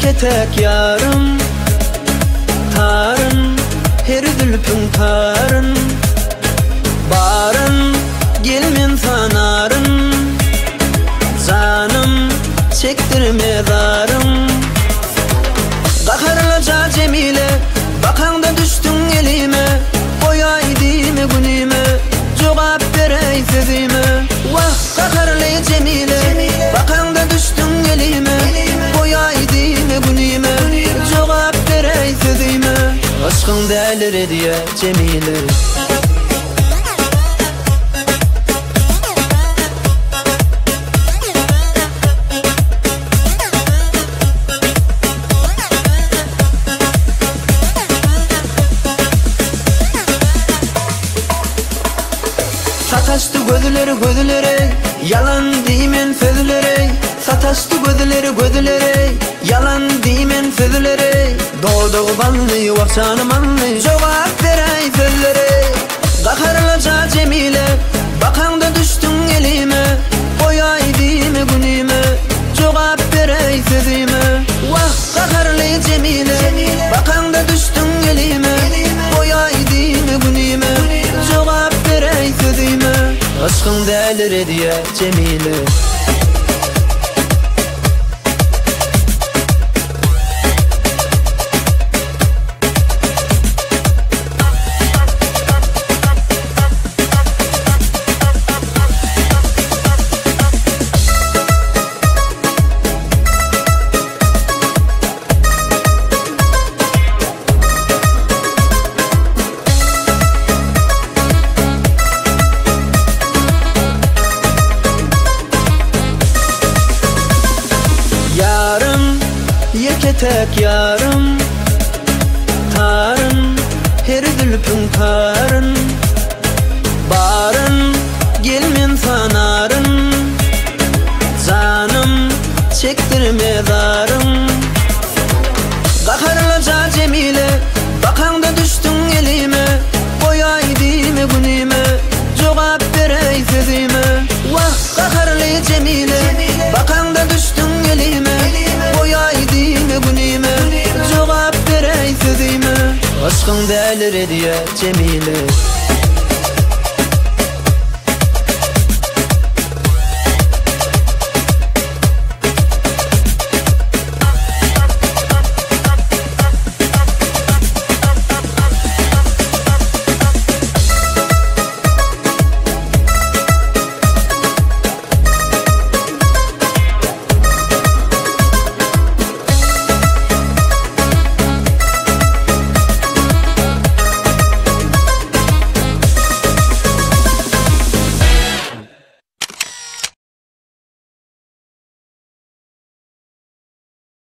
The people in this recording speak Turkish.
Yeketek yarım tarın, her zülfün tarın, barın gelmen sanarın, canım çektirme darım. Kaharlaca Cemile, bakanda düştün elime, koyaydime günime, cevap verey sözüme. Vah kaharlı Cemile, bakanda düştün elime, koyaydime günime, cevap verey sözüme. Aşkın değerleri diye Cemile. Sataştı gözleri, yalan deymen sözleri. Sataştı gözleri, yalan deymen sözleri. Doğduğu ballı, vakşanım anlı, cevap verey sözleri. Kaharlaca Cemile, bakanda düştün elime, koyaydime günime, cevap verey sözüme. Vah kaharlı Cemile, bakanda düştün elime, koyaydime günime, cevap verey sözüme. Aşkın değerleri diye Cemile. Yeketek yarım tarın, her zülfün tarın, barın gelmen sanarın, canım çektirme darım. Kaharlaca Cemile, bakanda düştün elime, koyaydime günime, cevap verey sözüme. Vah kaharlı Cemile, bakanda düştün elime, koyaydime günime, cevap verey sözüme. Aşkın değerleri diye Cemile.